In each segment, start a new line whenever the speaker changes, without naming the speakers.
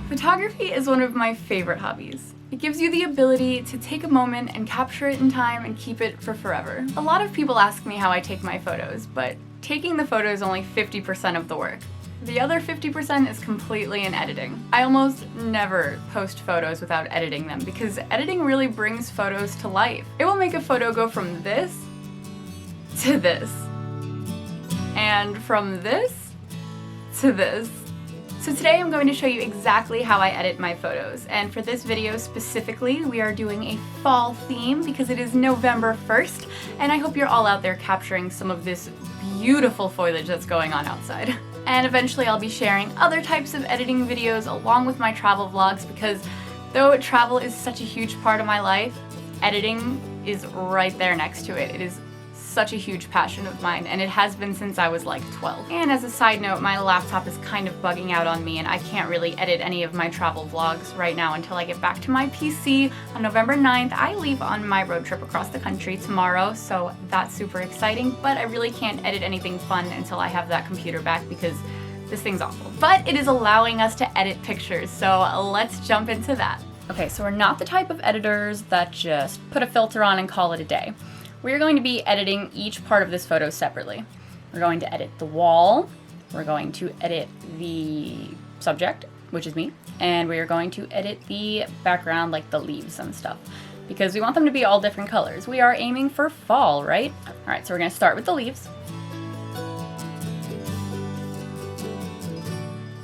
Photography is one of my favorite hobbies. It gives you the ability to take a moment and capture it in time and keep it for forever. A lot of people ask me how I take my photos, but taking the photo is only 50% of the work. The other 50% is completely in editing. I almost never post photos without editing them because editing really brings photos to life. It will make a photo go from this to this, and from this to this. So today I'm going to show you exactly how I edit my photos, and for this video specifically we are doing a fall theme because it is November 1st, and I hope you're all out there capturing some of this beautiful foliage that's going on outside. And eventually I'll be sharing other types of editing videos along with my travel vlogs because though travel is such a huge part of my life, editing is right there next to it. It is such a huge passion of mine, and it has been since I was like 12. And as a side note, my laptop is kind of bugging out on me and I can't really edit any of my travel vlogs right now until I get back to my PC on November 9th. I leave on my road trip across the country tomorrow, so that's super exciting, but I really can't edit anything fun until I have that computer back because this thing's awful. But it is allowing us to edit pictures, so let's jump into that. Okay, so we're not the type of editors that just put a filter on and call it a day. We're going to be editing each part of this photo separately. We're going to edit the wall, we're going to edit the subject, which is me, and we are going to edit the background, like the leaves and stuff, because we want them to be all different colors. We are aiming for fall, right? Alright, so we're going to start with the leaves.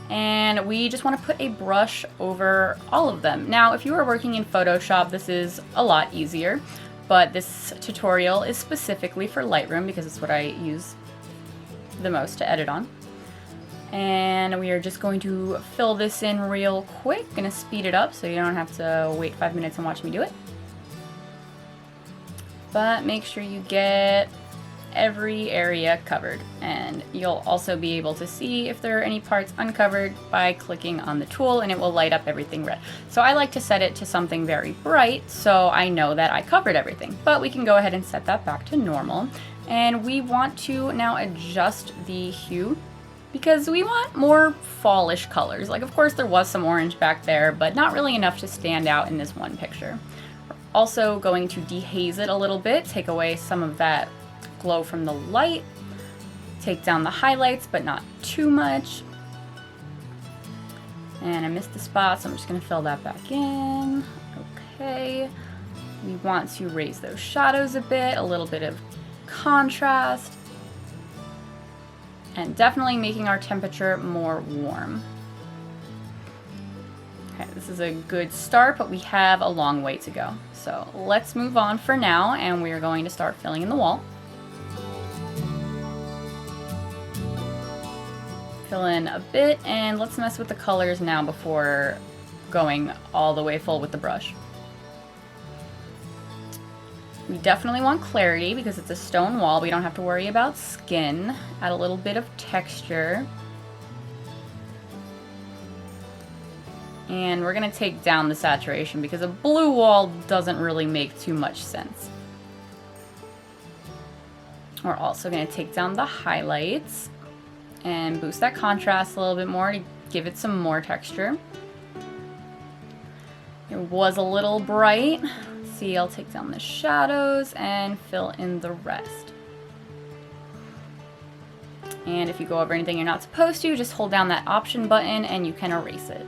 And we just want to put a brush over all of them. Now, if you are working in Photoshop, this is a lot easier. But this tutorial is specifically for Lightroom because it's what I use the most to edit on. And we are just going to fill this in real quick. Gonna speed it up so you don't have to wait 5 minutes and watch me do it. But make sure you get every area covered, and you'll also be able to see if there are any parts uncovered by clicking on the tool, and it will light up everything red. So I like to set it to something very bright so I know that I covered everything, but we can go ahead and set that back to normal. And we want to now adjust the hue because we want more fallish colors. Like, of course there was some orange back there, but not really enough to stand out in this one picture. We're also going to dehaze it a little bit, take away some of that glow from the light, take down the highlights but not too much. And I missed the spot, so I'm just going to fill that back in. Okay, we want to raise those shadows a bit, a little bit of contrast, and definitely making our temperature more warm. Okay, this is a good start, but we have a long way to go. So let's move on for now, and we are going to start filling in the wall. Fill in a bit, and let's mess with the colors now before going all the way full with the brush. We definitely want clarity because it's a stone wall. We don't have to worry about skin. Add a little bit of texture. And we're gonna take down the saturation because a blue wall doesn't really make too much sense. We're also gonna take down the highlights and boost that contrast a little bit more to give it some more texture. It was a little bright. See, I'll take down the shadows and fill in the rest. And if you go over anything you're not supposed to, just hold down that option button and you can erase it.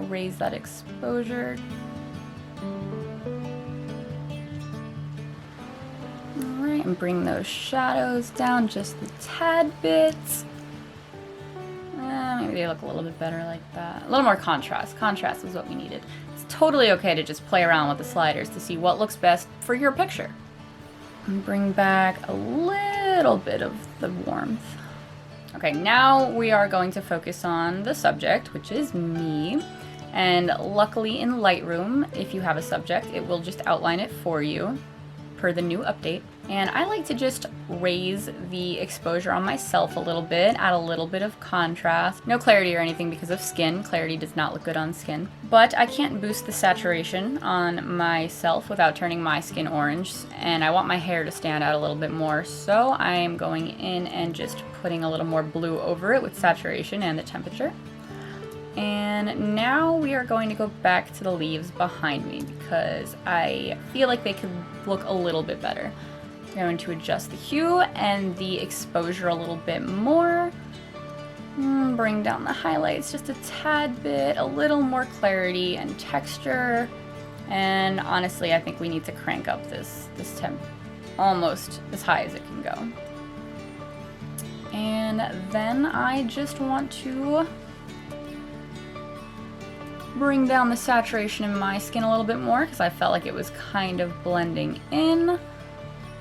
Raise that exposure. Alright, and bring those shadows down just a tad bit. Maybe they look a little bit better like that. A little more contrast. Contrast is what we needed. It's totally okay to just play around with the sliders to see what looks best for your picture. And bring back a little bit of the warmth. Okay, now we are going to focus on the subject, which is me. And luckily in Lightroom, if you have a subject, it will just outline it for you. per the new update. And I like to just raise the exposure on myself a little bit, add a little bit of contrast. No clarity or anything because of skin. Clarity does not look good on skin. But I can't boost the saturation on myself without turning my skin orange, and I want my hair to stand out a little bit more, so I am going in and just putting a little more blue over it with saturation and the temperature. And now we are going to go back to the leaves behind me because I feel like they could look a little bit better. I'm going to adjust the hue and the exposure a little bit more. Bring down the highlights just a tad bit, a little more clarity and texture. And honestly, I think we need to crank up this temp almost as high as it can go. And then I just want to bring down the saturation in my skin a little bit more because I felt like it was kind of blending in.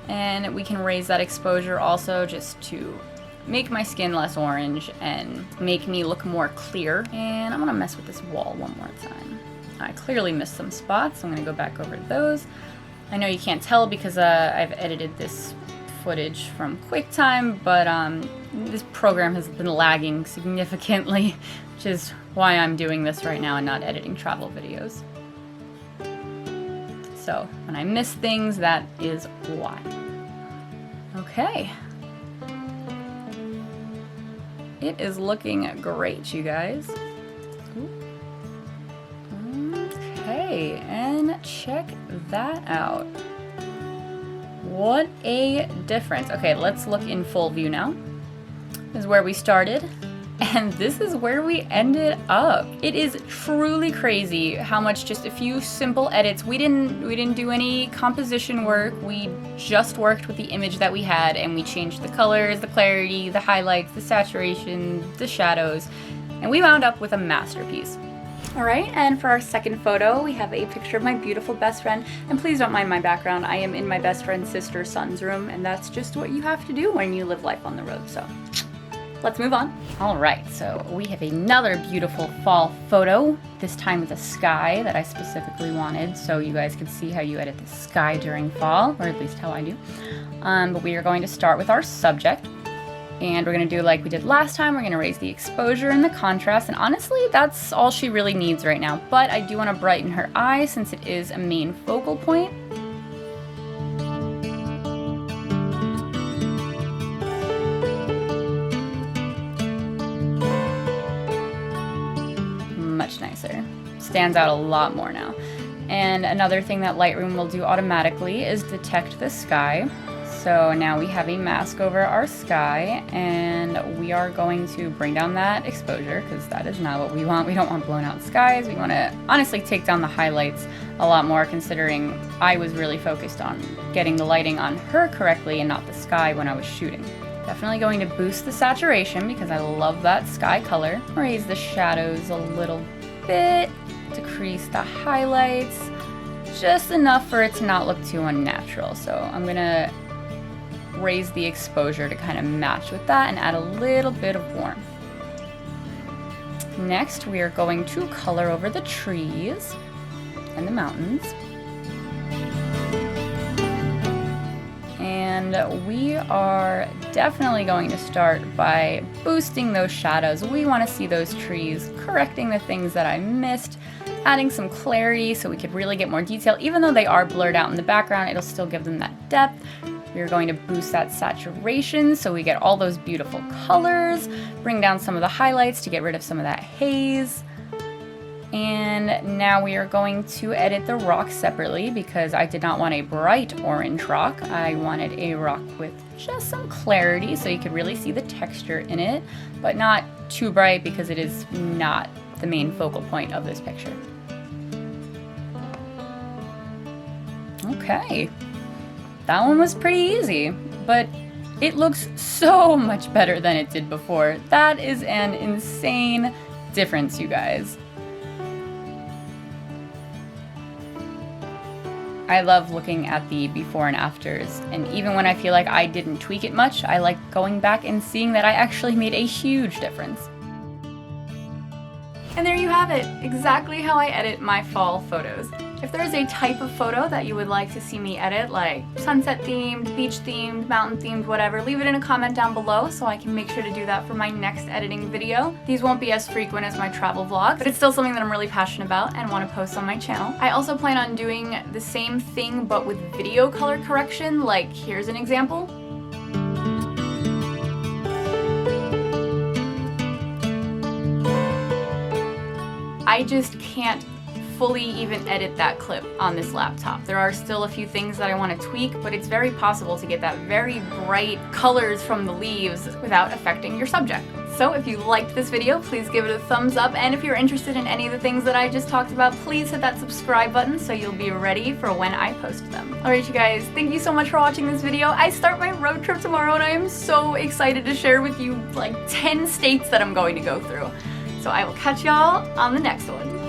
And we can raise that exposure also just to make my skin less orange and make me look more clear. And I'm gonna mess with this wall one more time. I clearly missed some spots, so I'm gonna go back over those. I know you can't tell because I've edited this footage from Quicktime, but this program has been lagging significantly, which is why I'm doing this right now and not editing travel videos. So when I miss things, that is why. Okay. It is looking great, you guys. Okay, and check that out. What a difference. Okay, let's look in full view now. This is where we started, and this is where we ended up. It is truly crazy how much just a few simple edits. We didn't do any composition work. We just worked with the image that we had, and we changed the colors, the clarity, the highlights, the saturation, the shadows, and we wound up with a masterpiece. All right, and for our second photo, we have a picture of my beautiful best friend, and please don't mind my background. I am in my best friend's sister's son's room, and that's just what you have to do when you live life on the road, so let's move on. All right, so we have another beautiful fall photo, this time with a sky that I specifically wanted, so you guys can see how you edit the sky during fall, or at least how I do. But we are going to start with our subject, and we're gonna do like we did last time. We're gonna raise the exposure and the contrast, and honestly, that's all she really needs right now, but I do wanna brighten her eye since it is a main focal point. Much nicer. Stands out a lot more now. And another thing that Lightroom will do automatically is detect the sky. So now we have a mask over our sky, and we are going to bring down that exposure because that is not what we want. We don't want blown out skies. We want to honestly take down the highlights a lot more, considering I was really focused on getting the lighting on her correctly and not the sky when I was shooting. Definitely going to boost the saturation because I love that sky color. Raise the shadows a little bit, decrease the highlights, just enough for it to not look too unnatural. So I'm gonna raise the exposure to kind of match with that and add a little bit of warmth. Next, we are going to color over the trees and the mountains. And we are definitely going to start by boosting those shadows. We want to see those trees, correcting the things that I missed, adding some clarity so we could really get more detail. Even though they are blurred out in the background, it'll still give them that depth. We're going to boost that saturation so we get all those beautiful colors, bring down some of the highlights to get rid of some of that haze. And now we are going to edit the rock separately because I did not want a bright orange rock. I wanted a rock with just some clarity so you could really see the texture in it, but not too bright because it is not the main focal point of this picture. Okay. That one was pretty easy, but it looks so much better than it did before. That is an insane difference, you guys. I love looking at the before and afters, and even when I feel like I didn't tweak it much, I like going back and seeing that I actually made a huge difference. And there you have it, exactly how I edit my fall photos. If there is a type of photo that you would like to see me edit, like sunset themed, beach themed, mountain themed, whatever, leave it in a comment down below so I can make sure to do that for my next editing video. These won't be as frequent as my travel vlogs, but it's still something that I'm really passionate about and want to post on my channel. I also plan on doing the same thing but with video color correction, like here's an example. I just can't fully even edit that clip on this laptop. There are still a few things that I want to tweak, but it's very possible to get that very bright colors from the leaves without affecting your subject. So if you liked this video, please give it a thumbs up, and if you're interested in any of the things that I just talked about, please hit that subscribe button so you'll be ready for when I post them. Alright you guys, thank you so much for watching this video. I start my road trip tomorrow and I am so excited to share with you like 10 states that I'm going to go through. So I will catch y'all on the next one.